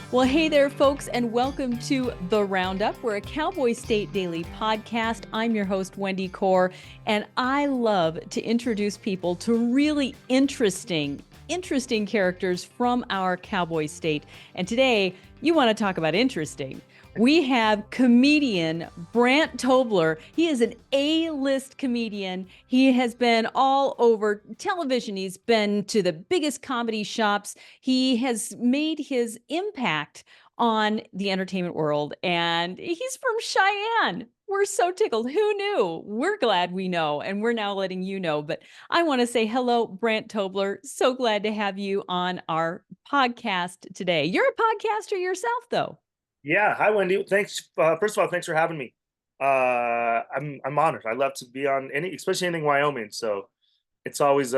Well, hey there, folks, and welcome to The Roundup. We're a Cowboy State daily podcast. I'm your host, Wendy Corr, and I love to introduce people to really interesting characters from our Cowboy State. And today, you want to talk about interesting. We have comedian Brandt Tobler. He is an A-list comedian. He has been all over television. He's been to the biggest comedy shops. He has made his impact on the entertainment world, and he's from Cheyenne. We're so tickled. Who knew? We're glad we know, and we're now letting you know. But I want to say hello, Brandt Tobler. So glad to have you on our podcast today. You're a podcaster yourself, though. Yeah, hi Wendy. Thanks. First of all, thanks for having me. I'm honored. I love to be on especially anything Wyoming. So it's always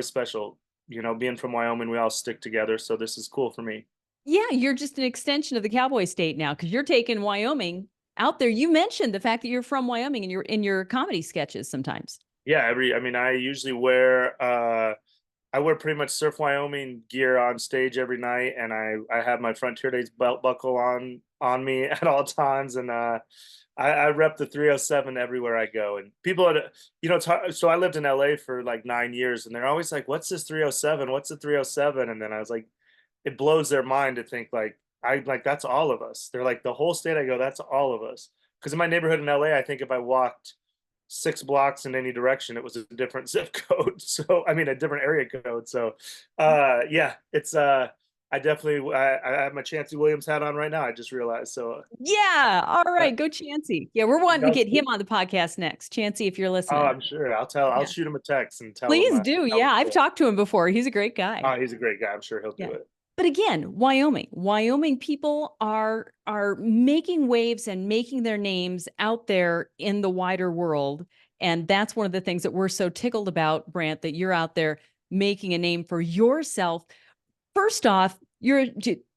special. You know, being from Wyoming, we all stick together. So this is cool for me. Yeah, you're just an extension of the Cowboy State now because you're taking Wyoming out there. You mentioned the fact that you're from Wyoming and you're in your comedy sketches sometimes. Yeah, I usually I wear pretty much Surf Wyoming gear on stage every night, and I have my Frontier Days belt buckle on me at all times, and I rep the 307 everywhere I go. And it's hard. So I lived in LA for like 9 years, and they're always like, "What's this 307? What's the 307?" And then I was like, it blows their mind to think like that's all of us. They're like the whole state. I go, that's all of us. Because in my neighborhood in LA, I think if I walked 6 blocks in any direction, it was a different zip code. So I mean a different area code. So yeah, it's I have my Chancey Williams hat on right now. I just realized. So Yeah. All uh, right. Go Chancey. Yeah, we're wanting to no, get him on the podcast next. Chancey, if you're oh, listening. I'm sure. I'll Yeah. shoot him a text and tell him Please do. how Yeah. we I've feel. talked to him before. He's a great guy. Oh, he's a great guy. I'm sure he'll Yeah. do it. But again, Wyoming. Wyoming people are making waves and making their names out there in the wider world. And that's one of the things that we're so tickled about, Brandt, that you're out there making a name for yourself. First off, you're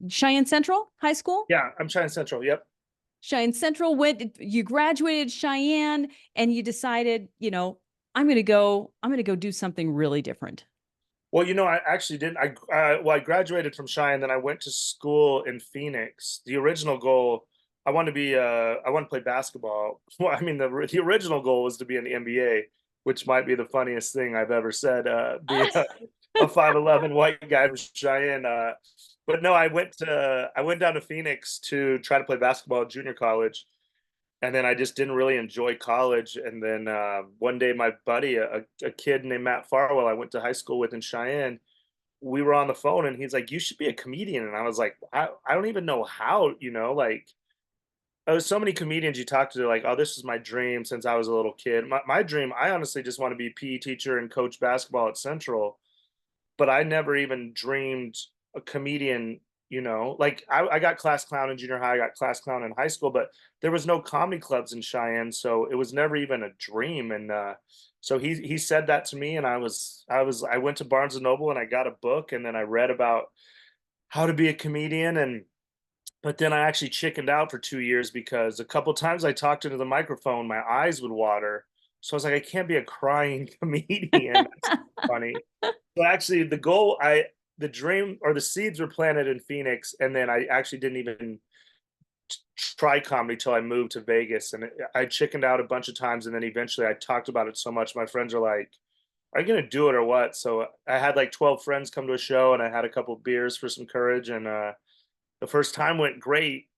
Cheyenne Central High School? Yeah, I'm Cheyenne Central. Yep. Cheyenne Central, you graduated Cheyenne and you decided, I'm going to go do something really different. Well, I actually didn't. I graduated from Cheyenne, then I went to school in Phoenix. The original goal, I want to play basketball. Well, I mean, the original goal was to be in the NBA, which might be the funniest thing I've ever said. Being a 5'11" white guy from Cheyenne. But no, I went down to Phoenix to try to play basketball at junior college, and then I just didn't really enjoy college. And then one day, my buddy, a kid named Matt Farwell, I went to high school with in Cheyenne, we were on the phone, and he's like, "You should be a comedian." And I was like, I don't even know how, like. There's so many comedians you talk to, they're like, "Oh, this is my dream since I was a little kid." My dream, I honestly just want to be a PE teacher and coach basketball at Central, but I never even dreamed a comedian, like I got class clown in junior high, I got class clown in high school, but there was no comedy clubs in Cheyenne, so it was never even a dream. And so he said that to me, and I went to Barnes and Noble and I got a book, and then I read about how to be a comedian. And but then I actually chickened out for 2 years because a couple times I talked into the microphone, my eyes would water. So I was like, I can't be a crying comedian. That's funny. So actually, the dream or the seeds were planted in Phoenix, and then I actually didn't even try comedy till I moved to Vegas, and I chickened out a bunch of times, and then eventually I talked about it so much, my friends are like, "Are you gonna do it or what?" So I had like 12 friends come to a show, and I had a couple beers for some courage, and the first time went great,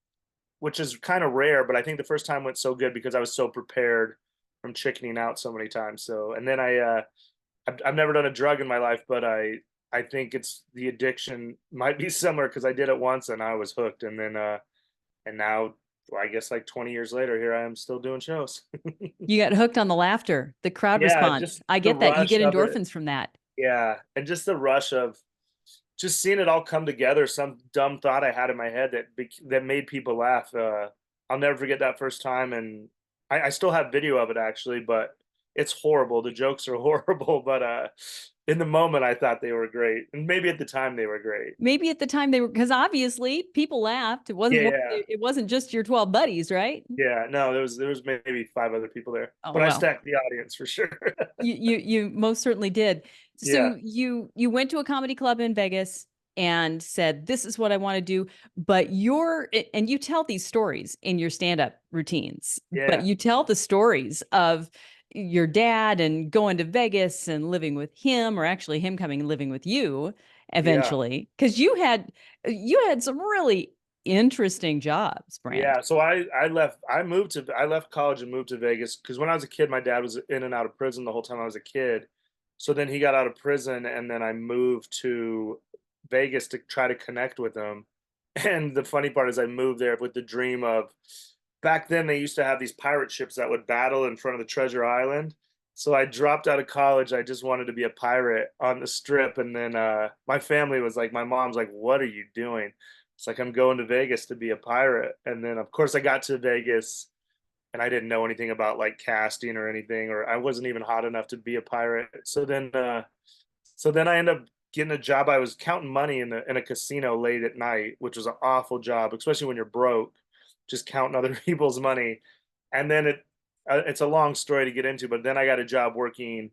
which is kind of rare, but I think the first time went so good because I was so prepared from chickening out so many times. So, and then I've never done a drug in my life, but I think it's the addiction might be similar because I did it once and I was hooked, and then and now, well, I guess like 20 years later, here I am still doing shows. You got hooked on the laughter, the crowd Yeah, response. just I the get that. You rush get of it. endorphins from that. Yeah, and just the rush of just seeing it all come together. Some dumb thought I had in my head that made people laugh. I'll never forget that first time, and I still have video of it actually, but it's horrible. The jokes are horrible, but in the moment I thought they were great, and maybe at the time they were great. Maybe at the time they were, because obviously people laughed. Yeah, It wasn't just your 12 buddies, right? yeah. No, there was maybe five other people there, Oh but I well. stacked the audience for sure. You most certainly did. Yeah. So you went to a comedy club in Vegas. and said, this is what I want to do. But and you tell these stories in your stand-up routines, but Yeah. you tell the stories of your dad and going to Vegas and living with him, or actually him coming and living with you Yeah. eventually. Because you had some really interesting jobs, Brandt. Yeah. So I left college and moved to Vegas because when I was a kid, my dad was in and out of prison the whole time I was a kid. So then he got out of prison and then I moved to Vegas to try to connect with him. And the funny part is I moved there with the dream of back then they used to have these pirate ships that would battle in front of the Treasure Island. So I dropped out of college. I just wanted to be a pirate on the strip. And then my family was like, my mom's like, what are you doing? It's like, I'm going to Vegas to be a pirate. And then, of course, I got to Vegas and I didn't know anything about like casting or anything, or I wasn't even hot enough to be a pirate. So then I ended up getting a job. I was counting money in a casino late at night, which was an awful job, especially when you're broke, just counting other people's money. And then it's a long story to get into, but then I got a job working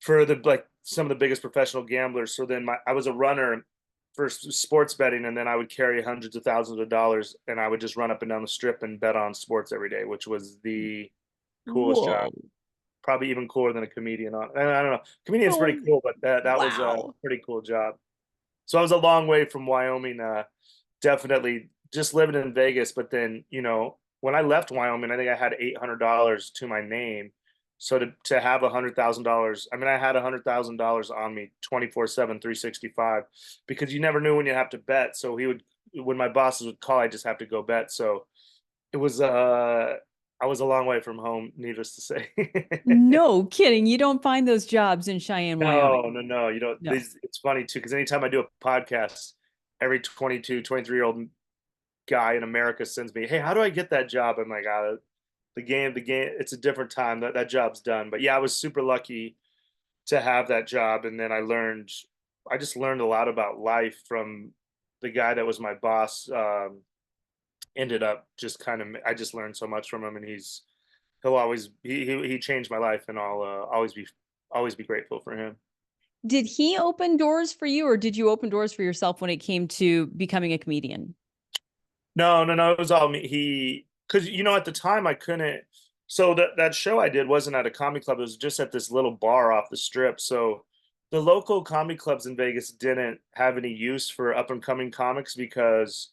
for the like some of the biggest professional gamblers. So then I was a runner for sports betting, and then I would carry hundreds of thousands of dollars, and I would just run up and down the strip and bet on sports every day, which was the coolest job. Whoa. Probably even cooler than a comedian. I don't know. Comedian's pretty Oh, cool, but that was a wow. pretty cool job. So I was a long way from Wyoming. Definitely just living in Vegas, but then when I left Wyoming, I think I had $800 to my name. So to have $100,000, I mean, I had $100,000 on me 24/7, 365, because you never knew when you have to bet. So when my bosses would call, I just have to go bet. So it was, I was a long way from home, needless to say. No kidding. You don't find those jobs in Cheyenne, No, Wyoming. no, no. No. It's funny too, because anytime I do a podcast, every 22, 23-year-old guy in America sends me, "Hey, how do I get that job?" I'm like, the game, it's a different time. That job's done. But yeah, I was super lucky to have that job. And then I just learned a lot about life from the guy that was my boss. Ended up just I just learned so much from him, and he'll always, he changed my life, and I'll always be grateful for him. Did he open doors for you, or did you open doors for yourself when it came to becoming a comedian? No, no, no. It was all me. Because at the time I couldn't. So that show I did wasn't at a comedy club. It was just at this little bar off the strip. So the local comedy clubs in Vegas didn't have any use for up and coming comics, because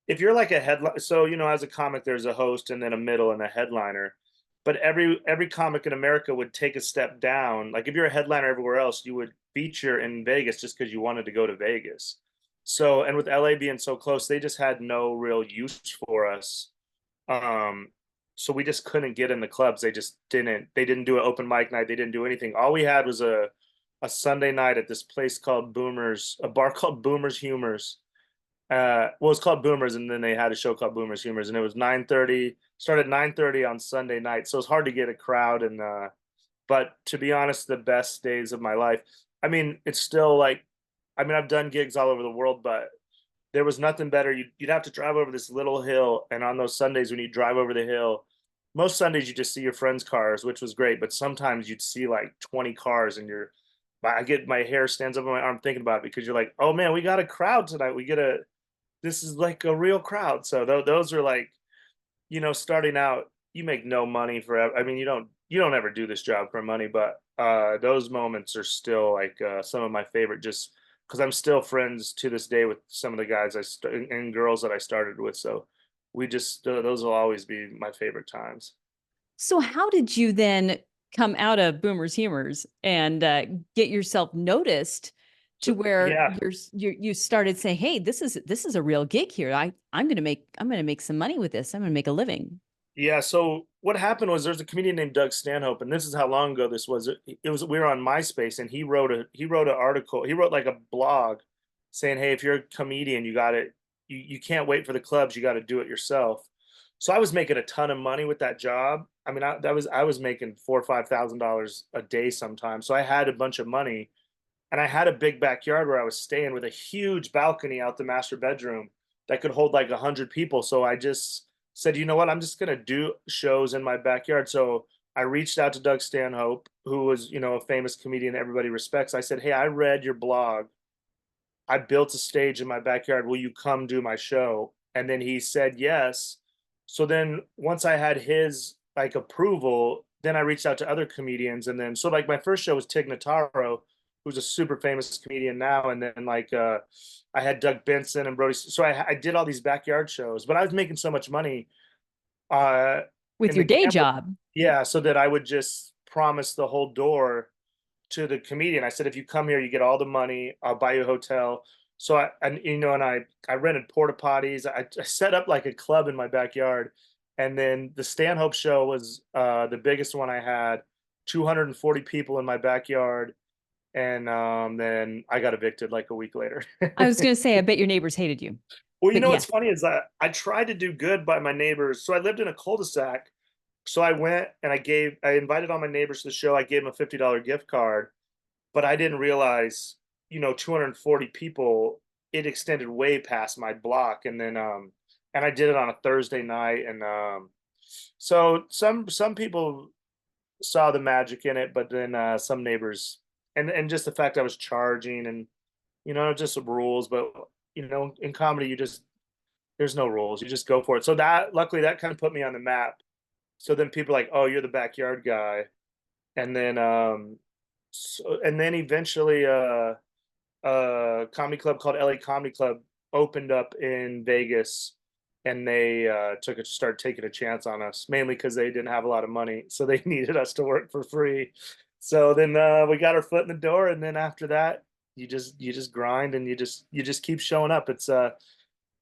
if you're like a headline, so as a comic, there's a host and then a middle and a headliner. But every comic in America would take a step down. Like if you're a headliner everywhere else, you would feature in Vegas just because you wanted to go to Vegas. So, and with LA being so close, they just had no real use for us. Um, so we just couldn't get in the clubs. They didn't do an open mic night. They didn't do anything. All we had was a Sunday night at this place called Boomers, a bar called Boomers Humors. Well, it's called Boomers, and then they had a show called Boomers Humors, and it was 9:30. Started 9:30 on Sunday night, so it's hard to get a crowd. And but to be honest, the best days of my life. I mean, it's still like, I mean, I've done gigs all over the world, but there was nothing better. You'd have to drive over this little hill, and on those Sundays when you drive over the hill, most Sundays you just see your friends' cars, which was great, but sometimes you'd see like 20 cars, and I get my hair stands up on my arm thinking about it, because you're like, oh man, we got a crowd tonight. This is like a real crowd. So those are like, starting out, you make no money forever. I mean, you don't ever do this job for money, but those moments are still like some of my favorite, just because I'm still friends to this day with some of the guys and girls that I started with. So we just those will always be my favorite times. So how did you then come out of Boomers Humors and get yourself noticed to So where yeah, you started saying, "Hey, this is a real gig here. I'm going to make some money with this. I'm going to make a living." yeah. So what happened was there's a comedian named Doug Stanhope, and this is how long ago this was. It was, we were on MySpace, and he wrote an article. He wrote like a blog saying, "Hey, if you're a comedian, you got it. You can't wait for the clubs. You got to do it yourself." So I was making a ton of money with that job. I mean, I was making $4,000 or $5,000 a day sometimes. So I had a bunch of money, and I had a big backyard where I was staying with a huge balcony out the master bedroom that could hold like 100 people. So I just said, you know what, I'm just gonna do shows in my backyard. So I reached out to Doug Stanhope, who was, a famous comedian that everybody respects. I said, hey, I read your blog. I built a stage in my backyard. Will you come do my show? And then he said yes. So then once I had his like approval, then I reached out to other comedians. And then so like my first show was Tig Notaro, who's a super famous comedian now. And then like I had Doug Benson and Brody. So I did all these backyard shows, but I was making so much money uh With in the your day gambling. job. Yeah, so that I would just promise the whole door to the comedian. I said, if you come here, you get all the money. I'll buy you a hotel. So I rented porta potties. I set up like a club in my backyard, and then the Stanhope show was the biggest one I had. 240 people in my backyard, and then I got evicted like a week later. I was going to say, I bet your neighbors hated you. Well, you But know what's yes. funny is that I tried to do good by my neighbors. So I lived in a cul-de-sac. So I went and I invited all my neighbors to the show. I gave them a $50 gift card, but I didn't realize, 240 people, it extended way past my block. And then and I did it on a Thursday night. And so some people saw the magic in it, but then some neighbors and just the fact I was charging and just some rules, but in comedy you just there's no rules. You just go for it. So that luckily that kind of put me on the map. So then people are like, oh, you're the backyard guy. And then eventually a comedy club called LA Comedy Club opened up in Vegas, and they started taking a chance on us, mainly because they didn't have a lot of money, so they needed us to work for free. So then we got our foot in the door, and then after that, you just grind and you just keep showing up. It's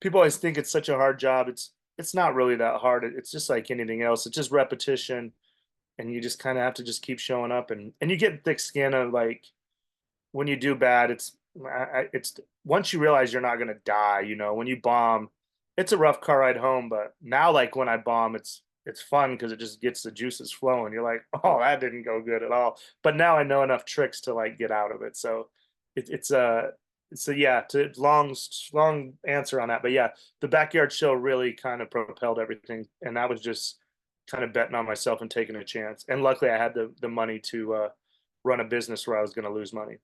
people always think it's such a hard job. It's not really that hard. It's just like anything else. It's just repetition, and you just kind of have to just keep showing up, and you get thick skin of like when you do bad. It's once you realize you're not gonna die. When you bomb, it's a rough car ride home. But now, like when I bomb, it's fun because it just gets the juices flowing. You're like, oh, that didn't go good at all. But now I know enough tricks to like get out of it. So it's a yeah. To long answer on that, but yeah, the backyard show really kind of propelled everything, and that was just kind of betting on myself and taking a chance. And luckily, I had the money to run a business where I was going to lose money.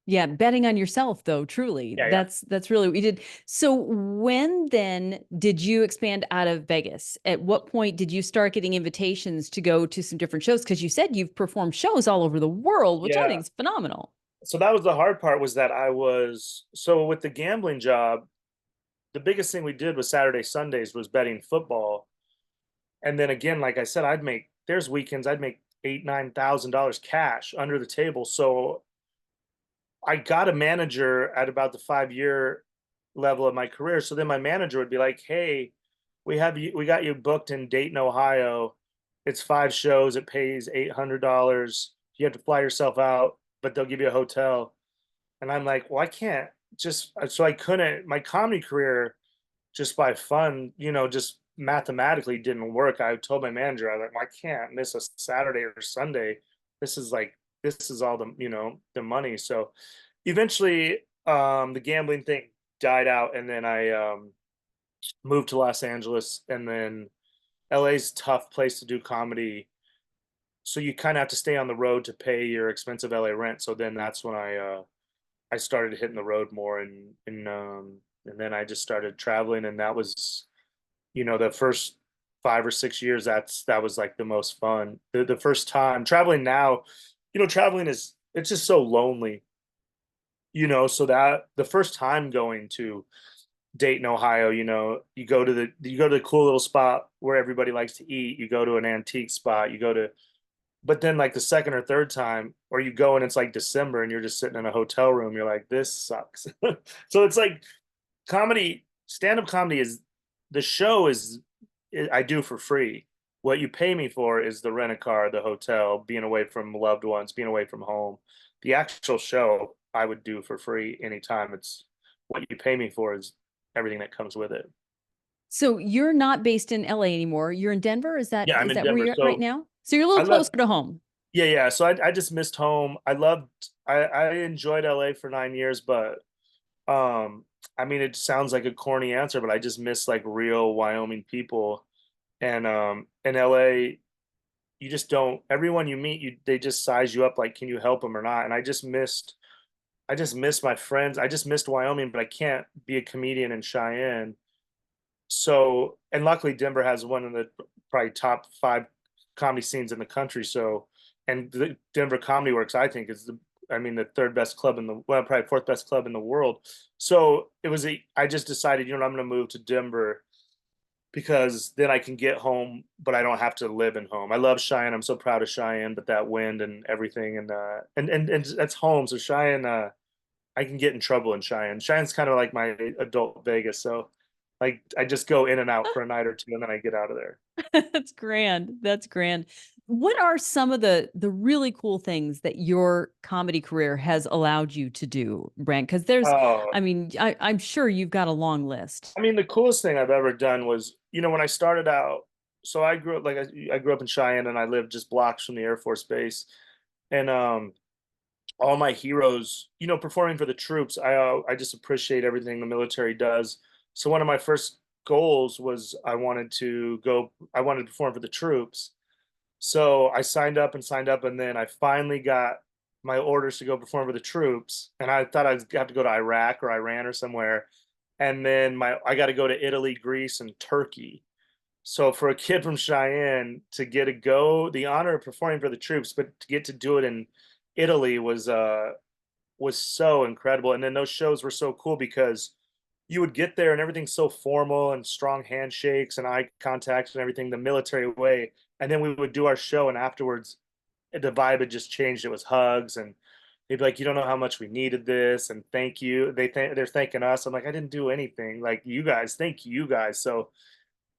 Yeah, betting on yourself though, truly. Yeah, yeah. That's really what you did. So when then did you expand out of Vegas? At what point did you start getting invitations to go to some different shows? Because you said you've performed shows all over the world, which I Yeah. think is phenomenal. So that was the hard part, was that so with the gambling job, the biggest thing we did was Saturday, Sundays was betting football. And then again, like I said, there's weekends I'd make $8,000-9,000 cash under the table. So I got a manager at about the 5 year level of my career. So then my manager would be like, hey, we got you booked in Dayton, Ohio. It's 5 shows, it pays $800. You have to fly yourself out, but they'll give you a hotel. And I'm like, well, I can't just so I couldn't my comedy career, just by fun, just mathematically didn't work. I told my manager, I was like, well, I can't miss a Saturday or Sunday. This is all the money. So eventually the gambling thing died out, and then I moved to Los Angeles, and then LA's a tough place to do comedy. So you kind of have to stay on the road to pay your expensive LA rent. So then that's when I started hitting the road more, and then I just started traveling, and that was the first 5 or 6 years. That was like the most fun. The first time traveling now, traveling it's just so lonely, so that the first time going to Dayton, Ohio, you go to the cool little spot where everybody likes to eat. You go to an antique spot. But then like the second or third time, or you go and it's like December and you're just sitting in a hotel room. You're like, this sucks. So it's like stand-up comedy is the show is I do for free. What you pay me for is the rent a car, the hotel, being away from loved ones, being away from home. The actual show I would do for free anytime. It's what you pay me for is everything that comes with it. So you're not based in LA anymore. You're in Denver. Is that Yeah, I'm is in that where Denver. you're at right So now? So you're a little I love closer to home. yeah, yeah. So I just missed home. I enjoyed LA for 9 years, but um I mean it sounds like a corny answer, but I just miss like real Wyoming people. And in LA, you just don't everyone you meet, they just size you up like, can you help them or not? And I just missed I just miss my friends. I just missed Wyoming, but I can't be a comedian in Cheyenne. So, and luckily Denver has one of the probably top 5 comedy scenes in the country. So, and the Denver Comedy Works, I think, is the 3rd best club in the, well, probably 4th best club in the world. So I just decided, I'm going to move to Denver because then I can get home, but I don't have to live in home. I love Cheyenne. I'm so proud of Cheyenne, but that wind and everything, and that's home. So Cheyenne, I can get in trouble in Cheyenne. Cheyenne's kind of like my adult Vegas. So like I just go in and out for a night or two and then I get out of there. That's grand. That's grand. What are some of the really cool things that your comedy career has allowed you to do, Brent? Because Oh, I'm sure you've got a long list. the coolest thing I've ever done was, when I started out, so I grew up like I grew up in Cheyenne and I lived just blocks from the Air Force Base. And all my heroes, performing for the troops, I just appreciate everything the military does. So one of my first goals was I wanted to perform for the troops. So I signed up, and then I finally got my orders to go perform for the troops. And I thought I'd have to go to Iraq or Iran or somewhere. And then I got to go to Italy, Greece, and Turkey. So for a kid from Cheyenne to get to go, the honor of performing for the troops, but to get to do it in Italy was so incredible. And then those shows were so cool because you would get there and everything's so formal and strong handshakes and eye contact and everything the military way. And then we would do our show, and afterwards the vibe had just changed. It was hugs, and they'd be like, "You don't know how much we needed this," and thank you. They're thanking us. I'm like, I didn't do anything. Like, you guys, thank you guys. So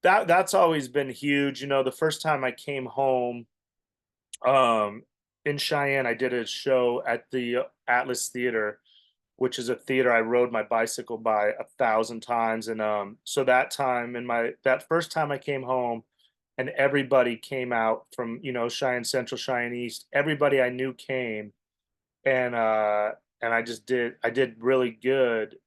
that's always been huge. The first time I came home, um, in Cheyenne, I did a show at the Atlas Theater, which is a theater I rode my bicycle by 1,000 times. And so that first time I came home, and everybody came out from Cheyenne Central, Cheyenne East. Everybody I knew came, and I did really good.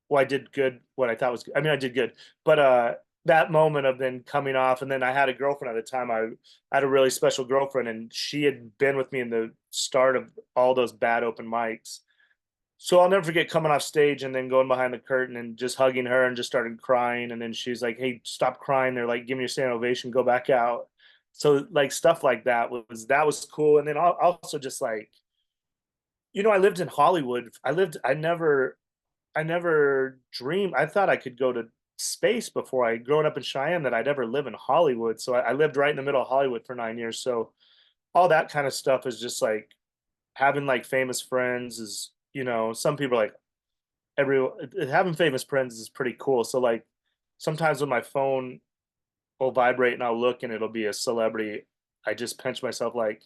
Well, I did good. What I thought was good. I did good, but that moment of then coming off, and then I had a girlfriend at the time. I had a really special girlfriend, and she had been with me in the start of all those bad open mics. So I'll never forget coming off stage and then going behind the curtain and just hugging her and just started crying. And then she's like, "Hey, stop crying." They're like, "Give me your standing ovation, go back out." So like stuff like that was cool. And then also just like, I lived in Hollywood. I never dreamed. I thought I could go to space before I growing up in Cheyenne that I'd ever live in Hollywood. So I lived right in the middle of Hollywood for 9 years. So all that kind of stuff is just like having like famous friends is, some people are like every having famous friends is pretty cool. So like sometimes when my phone will vibrate and I'll look and it'll be a celebrity, I just pinch myself like,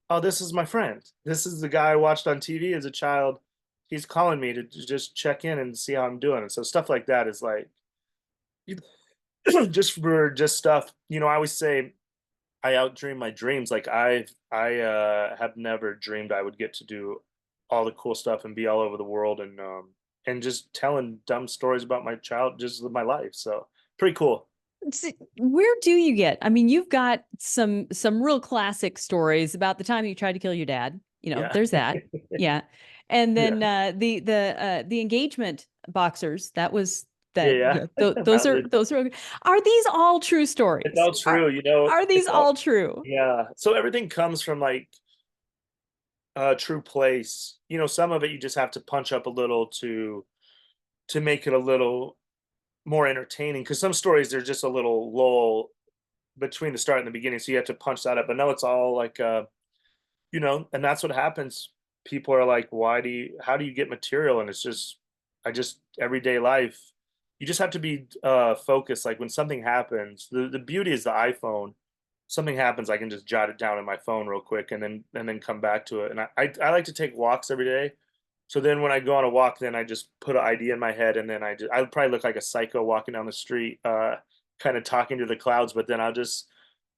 oh, this is my friend. This is the guy I watched on TV as a child. He's calling me to just check in and see how I'm doing. And so stuff like that is like just for just stuff. I always say I outdream my dreams. Like I have never dreamed I would get to do all the cool stuff and be all over the world and just telling dumb stories about my child, just my life. So pretty cool. Where do you get? You've got some real classic stories about the time you tried to kill your dad. Yeah. There's that. Yeah. And Yeah. then the engagement boxers, that was that Yeah. yeah, That was, those are these all true it's stories? all true, Are these it's all, all true? yeah. So everything comes from like a true place. Some of it you just have to punch up a little to make it a little more entertaining, because some stories there's just a little lull between the start and the beginning, so you have to punch that up. But no, it's all like and that's what happens. People are like, how do you get material? And it's just everyday life. You just have to be focused. Like when something happens, the beauty is the iPhone. Something happens, I can just jot it down in my phone real quick and then come back to it. And I like to take walks every day. So then when I go on a walk, then I just put an idea in my head, and then I would probably look like a psycho walking down the street, kind of talking to the clouds, but then I'll just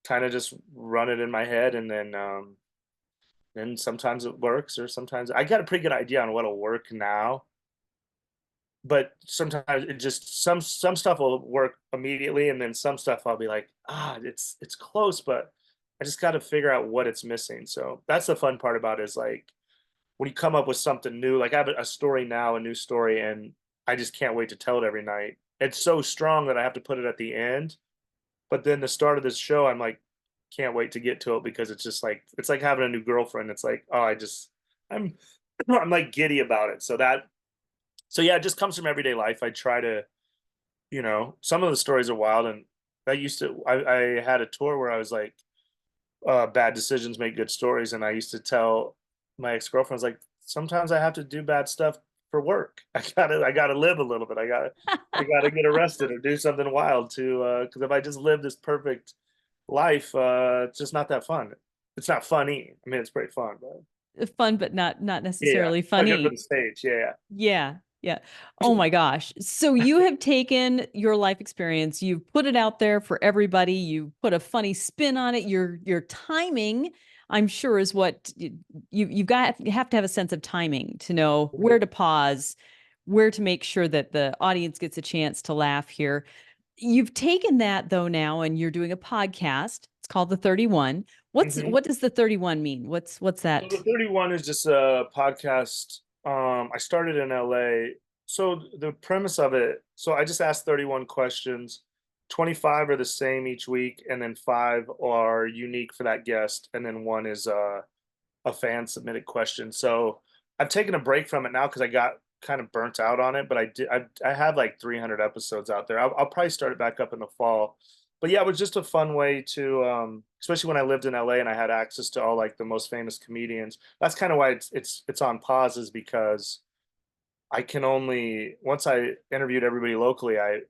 kind of just run it in my head, and then sometimes it works, or sometimes I got a pretty good idea on what'll work now. But sometimes it just some stuff will work immediately, and then some stuff I'll be like, it's close, but I just got to figure out what it's missing. So that's the fun part about it, is like when you come up with something new, like I have a story now, a new story, and I just can't wait to tell it every night. It's so strong that I have to put it at the end. But then the start of this show, I'm like, can't wait to get to it because it's just like it's like having a new girlfriend. It's like, oh, I'm I'm like giddy about it. So yeah, it just comes from everyday life. I try to, some of the stories are wild, and I had a tour where I was like, bad decisions make good stories, and I used to tell my ex-girlfriends like, sometimes I have to do bad stuff for work. I gotta live a little bit. I gotta get arrested or do something wild to because if I just live this perfect life, it's just not that fun. It's not funny. I mean, it's pretty fun, but Fun, but not yeah, necessarily it's not good for funny. the stage. Yeah, Yeah. Yeah. Oh my gosh. So you have taken your life experience, you've put it out there for everybody, you put a funny spin on it. Your timing, I'm sure, is what you have to have a sense of timing to know yeah. where to pause, where to make sure that the audience gets a chance to laugh here. You've taken that though now and you're doing a podcast. It's called The 31. Mhm. What does the 31 mean? What's So that? the 31 is just a podcast. I started in LA. So the premise of it, so I just asked 31 questions. 25 are the same each week, and then five are unique for that guest, and then one is a fan submitted question. So I've taken a break from it now because I got kind of burnt out on it. But I have like 300 episodes out there. I'll probably start it back up in the fall. But yeah, it was just a fun way to, especially when I lived in LA and I had access to all like the most famous comedians. That's kind of why it's on pause, is because I can only once I interviewed everybody locally, I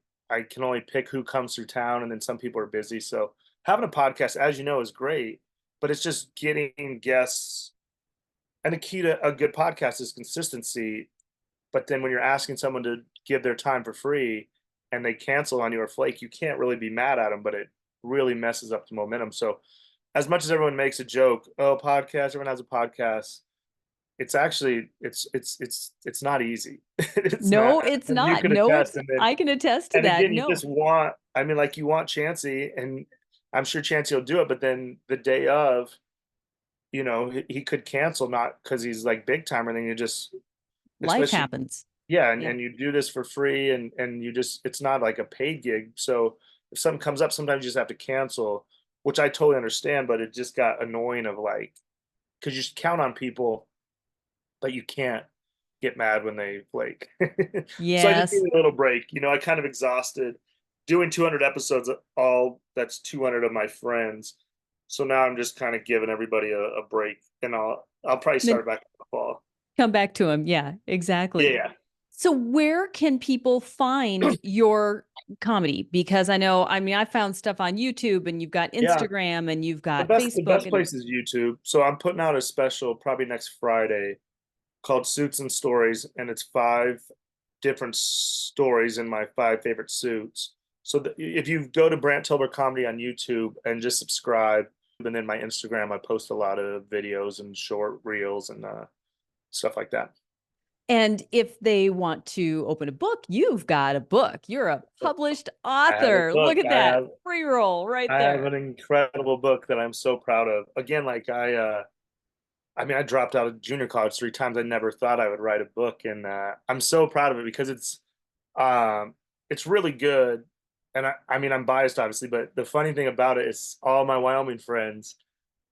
can only pick who comes through town, and then some people are busy. So having a podcast, as you know, is great, but it's just getting guests. And the key to a good podcast is consistency. But then when you're asking someone to give their time for free and they cancel on you or flake, you can't really be mad at them, but it really messes up the momentum. So as much as everyone makes a joke, oh, podcast, everyone has a podcast. It's actually it's not easy. It's not. No, it's And you not. could No, attest. it's I can attest to And that. again, you No. just want, I mean, like you want Chancey, and I'm sure Chancey will do it, but then the day of, he could cancel, not because he's like big time, and then you just, Life especially, happens. yeah, and, Yeah. and you do this for free, and you just, it's not like a paid gig. So if something comes up, sometimes you just have to cancel, which I totally understand, but it just got annoying of like, because you just count on people, but you can't get mad when they flake. So I just Yes. need a little break. I kind of exhausted doing 200 episodes, all that's 200 of my friends. So now I'm just kind of giving everybody a break, and I'll probably Then start back in the fall. come back to him. Yeah, exactly. Yeah. So where can people find your comedy? Because I mean, I found stuff on YouTube and you've got Yeah. Instagram and you've The got best the Facebook best and place is YouTube. So I'm putting out a special probably next Friday called Suits and Stories, and it's five different stories in my five favorite suits. So if you go to Brandt Tobler Comedy on YouTube and just subscribe, and then my Instagram, I post a lot of videos and short reels and stuff like that. and if they want to open a book, you've got a book. You're a published I have a author. book. Look at that. Free roll right I have there. an incredible book that I'm so proud of. Again, like I mean, I dropped out of junior college three times. I never thought I would write a book, and I'm so proud of it because it's really good. And I mean, I'm biased, obviously, but the funny thing about it is all my Wyoming friends.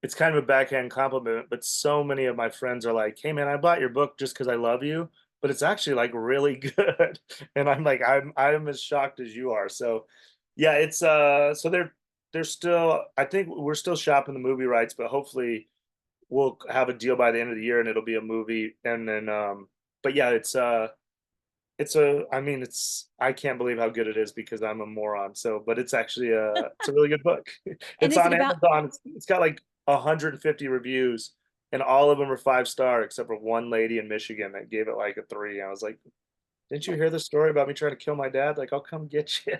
It's kind of a backhand compliment, but so many of my friends are like, "Hey, man, I bought your book just because I love you." But it's actually like really good, and I'm like, I'm as shocked as you are. So, yeah, it's so they're still. I think we're still shopping the movie rights, but hopefully we'll have a deal by the end of the year and it'll be a movie. And then but yeah, I mean, I can't believe how good it is because I'm a moron. So but it's actually it's a really good book. And It's is it on about Amazon. It's got like 150 reviews, and all of them are 5 star except for one lady in Michigan that gave it like a 3. I was like, didn't you hear the story about me trying to kill my dad? Like, I'll come get you.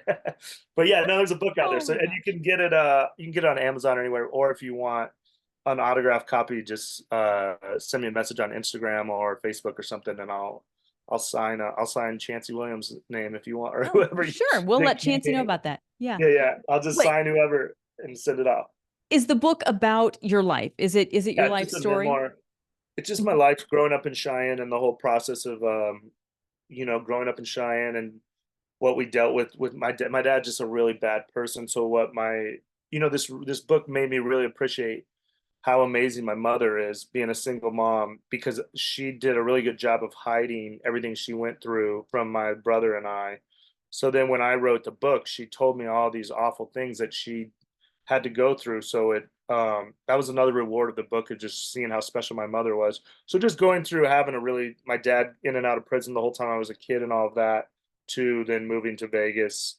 But yeah, no, there's a book out there. oh So my and gosh. you can get it on Amazon or anywhere, or if you want an autographed copy, just send me a message on Instagram or Facebook or something, and I'll sign Chancey Williams' name if you want, or Oh, whoever sure. We'll let Chancey know nickname. about that. Yeah. Yeah, yeah. I'll just Wait, sign whoever and send it off. is the book about your life? Is it your Yeah, life just a story? memoir. it's just my life growing up in Cheyenne and the whole process of growing up in Cheyenne and what we dealt with my dad. My dad's just a really bad person. So what my this book made me really appreciate how amazing my mother is being a single mom, because she did a really good job of hiding everything she went through from my brother and I. So then when I wrote the book, she told me all these awful things that she had to go through. So that was another reward of the book, of just seeing how special my mother was. So just going through having my dad in and out of prison the whole time I was a kid and all of that, to then moving to Vegas,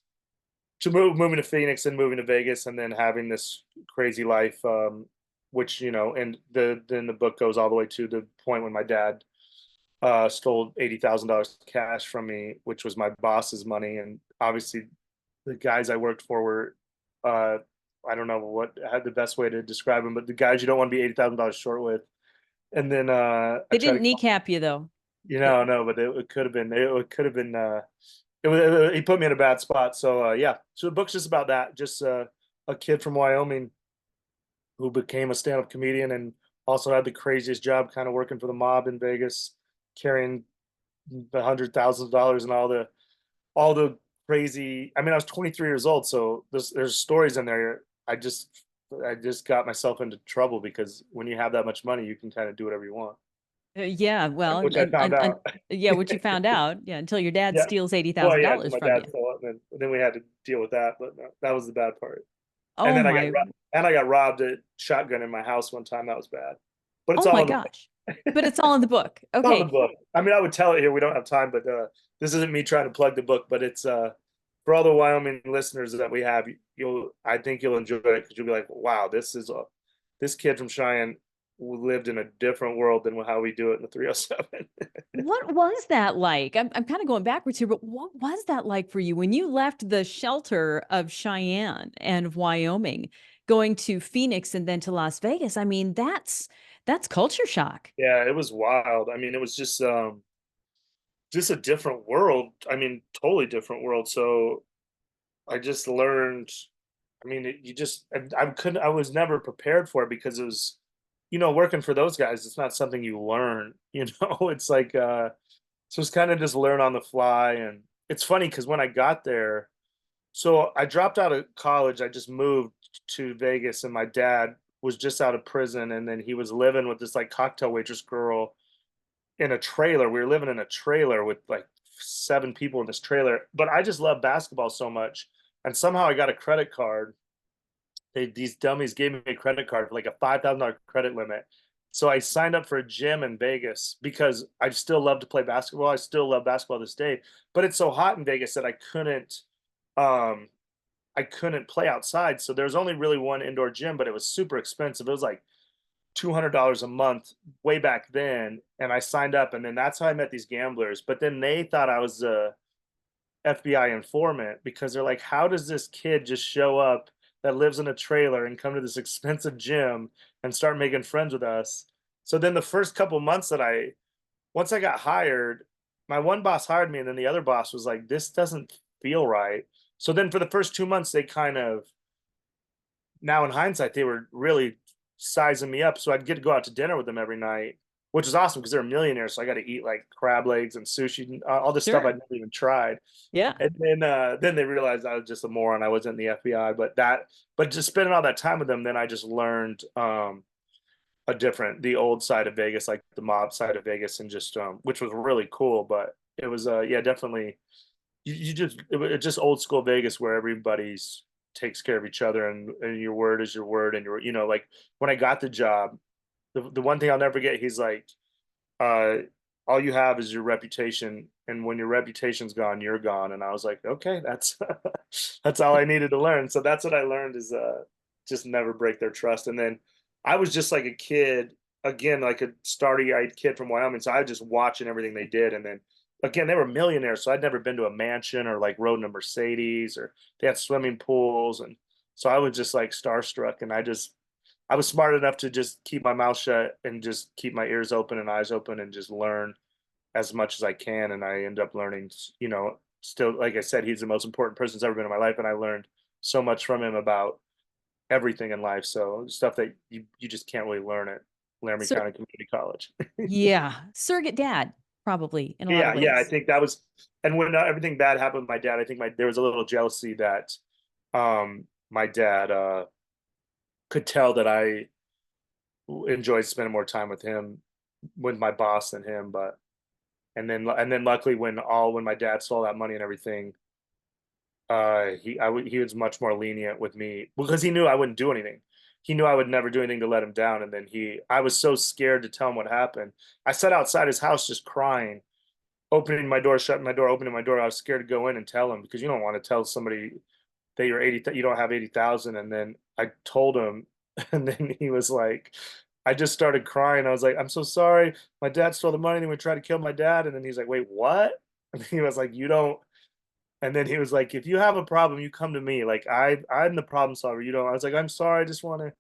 moving to Phoenix and moving to Vegas, and then having this crazy life, which and then the book goes all the way to the point when my dad stole $80,000 cash from me, which was my boss's money. And obviously the guys I worked for were, I don't know what had the best way to describe them, but the guys you don't want to be $80,000 short with. And then I They tried didn't to, kneecap you though. no, but it could have been, he put me in a bad spot. So yeah, so the book's just about that. Just a kid from Wyoming who became a stand-up comedian and also had the craziest job, kind of working for the mob in Vegas, carrying the $100,000 and all the crazy. I mean, I was 23 years old, so there's stories in there. I just got myself into trouble, because when you have that much money, you can kind of do whatever you want, Yeah, well, which I found out. yeah, what you found out, yeah, until your dad Yeah. steals eighty Well, thousand yeah, so dollars my from dad you. stole it, and then we had to deal with that. But no, that was the bad part. And Oh then my, I got robbed at shotgun in my house one time. That was bad. But it's oh all my in the gosh. But it's all in the book. all in the Okay. book. I mean, I would tell it here. We don't have time, but this isn't me trying to plug the book. But it's for all the Wyoming listeners that we have. I think you'll enjoy it, because you'll be like, wow, this kid from Cheyenne lived in a different world than how we do it in the 307. What was that like? I'm kind of going backwards here, but what was that like for you when you left the shelter of Cheyenne and of Wyoming, going to Phoenix and then to Las Vegas? I mean, that's culture shock. Yeah, it was wild. I mean, it was just a different world. I mean, totally different world. So I just learned. I mean, I was never prepared for it, because it was, working for those guys. It's not something you learn. It's like, so it's kind of just learn on the fly. And it's funny because when I got there, so I dropped out of college. I just moved to Vegas, and my dad was just out of prison, and then he was living with this like cocktail waitress girl in a trailer. We were living in a trailer with like 7 people in this trailer. But I just love basketball so much, and somehow I got a credit card. These dummies gave me a credit card for like a $5,000 credit limit. So I signed up for a gym in Vegas, because I still love to play basketball. I still love basketball this day, but it's so hot in Vegas that um, I couldn't play outside. So there's only really one indoor gym, but it was super expensive. It was like $200 a month way back then. And I signed up, and then that's how I met these gamblers. But then they thought I was a FBI informant, because they're like, how does this kid just show up that lives in a trailer and come to this expensive gym and start making friends with us? So then the first couple months once I got hired, my one boss hired me, and then the other boss was like, this doesn't feel right. So then for the first 2 months, they kind of, now in hindsight, they were really sizing me up. So I'd get to go out to dinner with them every night, which is awesome because they're millionaires. So I got to eat like crab legs and sushi and all this stuff Sure. I'd never even tried. Yeah. And then they realized I was just a moron. I wasn't in the FBI, but just spending all that time with them, then I just learned the old side of Vegas, like the mob side of Vegas, and just which was really cool. But it was yeah, definitely it's just old school Vegas, where everybody's takes care of each other, and your word is your word, and like when I got the job, the one thing I'll never forget, he's like, uh all you have is your reputation, and when your reputation's gone, you're gone. And I was like, okay, that's that's all I needed to learn. So that's what I learned, is just never break their trust. And then I was just like a kid, again, like a starry-eyed kid from Wyoming, so I was just watching everything they did. And then again, they were millionaires, so I'd never been to a mansion or like rode in a Mercedes, or they had swimming pools. And so I was just like starstruck, and I was smart enough to just keep my mouth shut and just keep my ears open and eyes open and just learn as much as I can. And I end up learning, still, like I said, he's the most important person that's ever been in my life. And I learned so much from him about everything in life. So stuff that you just can't really learn it Laramie So County Community College. yeah, surrogate dad, probably in a lot of Yeah, I ways. think that was, and when everything bad happened with my dad, I think there was a little jealousy that my dad could tell that I enjoyed spending more time with him, with my boss than him. But and then luckily when my dad saw that money and everything, he was much more lenient with me because he knew I wouldn't do anything. He knew I would never do anything to let him down. And then I was so scared to tell him what happened. I sat outside his house just crying, opening my door, shutting my door, opening my door. I was scared to go in and tell him because you don't want to tell somebody that you don't have 80,000. And then I told him, and then he was like, I just started crying. I was like, I'm so sorry. My dad stole the money. And we tried to kill my dad. And then he's like, wait, what? And he was like, you don't. And then he was like, if you have a problem, you come to me. Like I'm the problem solver. You don't. I was like, I'm sorry. I just want to.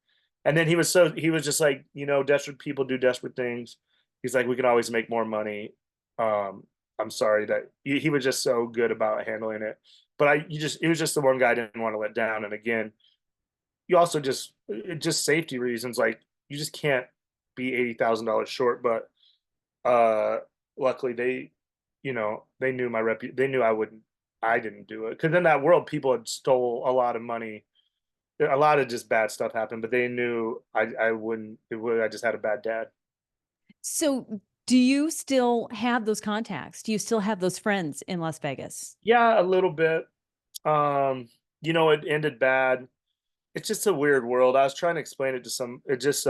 And then he was just like, desperate people do desperate things. He's like, we can always make more money. I'm sorry that he was just so good about handling it. But it was just the one guy I didn't want to let down. And again, you also just safety reasons, like you just can't be $80,000 short. But luckily they knew they knew I didn't do it. Because in that world, people had stole a lot of money. A lot of just bad stuff happened, but they knew I wouldn't. I just had a bad dad. So do you still have those contacts? Do you still have those friends in Las Vegas? Yeah, a little bit. It ended bad. It's just a weird world. I was trying to explain it to some. It just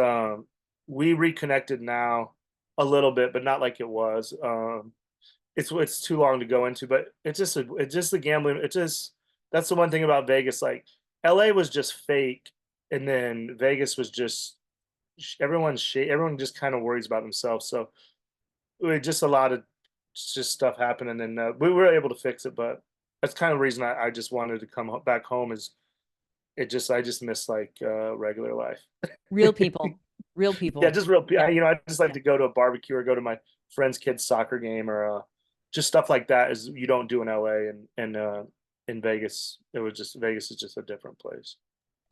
we reconnected now a little bit, but not like it was. It's too long to go into, but it's just the gambling. That's the one thing about Vegas. Like LA was just fake, and then Vegas was just everyone just kind of worries about themselves. So it just a lot of just stuff happened, and then we were able to fix it. But that's kind of the reason I just wanted to come back home is I just miss like regular life. Real people, real Yeah, people. just real. Yeah. I just like to go to a barbecue or go to my friend's kid's soccer game or just stuff like that. Is you don't do in LA and in Vegas. Vegas is just a different place.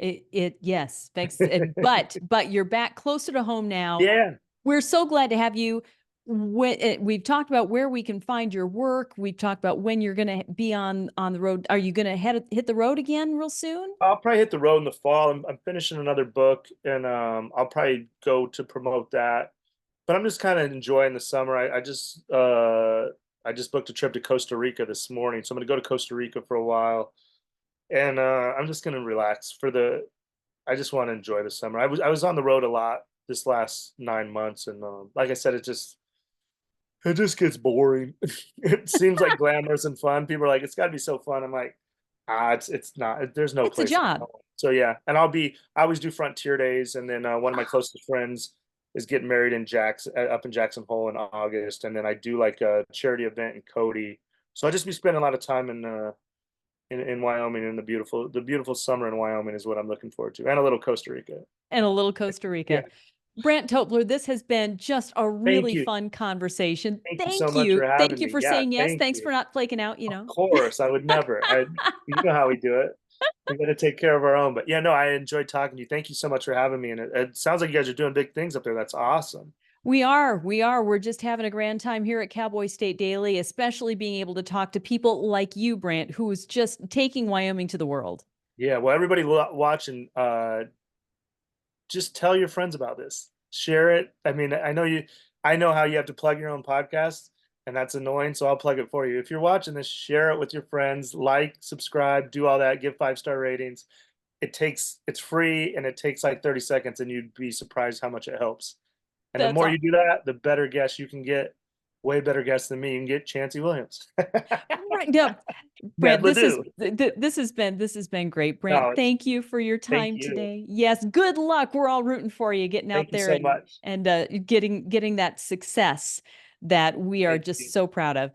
Yes, thanks. But you're back closer to home now. Yeah. We're so glad to have you. We've talked about where we can find your work. We've talked about when you're going to be on the road. Are you going to hit the road again real soon? I'll probably hit the road in the fall. I'm finishing another book, and I'll probably go to promote that. But I'm just kind of enjoying the summer. I just booked a trip to Costa Rica this morning, so I'm going to go to Costa Rica for a while, and I'm just going to relax for the. I just want to enjoy the summer. I was on the road a lot this last 9 months, and like I said, it just gets boring. It seems like glamorous and fun. People are like, it's got to be so fun. I'm like, it's not. There's no It's a place like job. home. So yeah, and I always do Frontier Days, and then one of my closest friends is getting married up in Jackson Hole in August, and then I do like a charity event in Cody. So I'll just be spending a lot of time in Wyoming, and the beautiful summer in Wyoming is what I'm looking forward to, and a little Costa Rica. And a little Costa Rica. Yeah, Brandt Tobler, this has been just a thank really you, fun conversation. thank you so Thank much you. for Thank having you me. for Yeah, saying yes. thank Thanks you. for not flaking out, Of course, I would never. You know how we do it. We got to take care of our own. But yeah, no, I enjoyed talking to you. Thank you so much for having me. And it sounds like you guys are doing big things up there. That's awesome. We are. We are. We're just having a grand time here at Cowboy State Daily, especially being able to talk to people like you, Brandt, who is just taking Wyoming to the world. Yeah. Well, everybody watching, just tell your friends about this. Share it. I mean, I know how you have to plug your own podcast, and that's annoying. So I'll plug it for you. If you're watching this, share it with your friends, like, subscribe, do all that, give 5-star ratings. It's free, and it takes like 30 seconds, and you'd be surprised how much it helps. And the That's more all. you do that, the better guests you can get. Way better guests than me. You can get Chancey Williams. Right. No, Ned Brandt, Ledoux. this has been great. Brandt, No, thank you for your thank time you. today. Yes, good luck. We're all rooting for you getting Thank out you there so much. and getting that success that we are Thank just you. so proud of.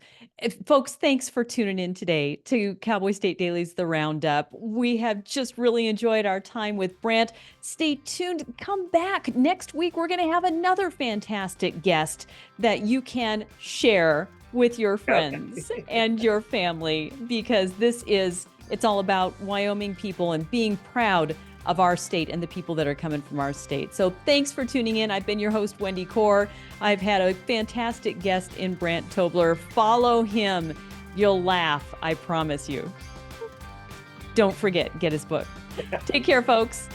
Folks, thanks for tuning in today to Cowboy State Daily's The Roundup. We have just really enjoyed our time with Brandt. Stay tuned. Come back next week. We're going to have another fantastic guest that you can share with your friends and your family, because it's all about Wyoming people and being proud of our state and the people that are coming from our state. So thanks for tuning in. I've been your host, Wendy Corr. I've had a fantastic guest in Brandt Tobler. Follow him. You'll laugh, I promise you. Don't forget, get his book. Take care, folks.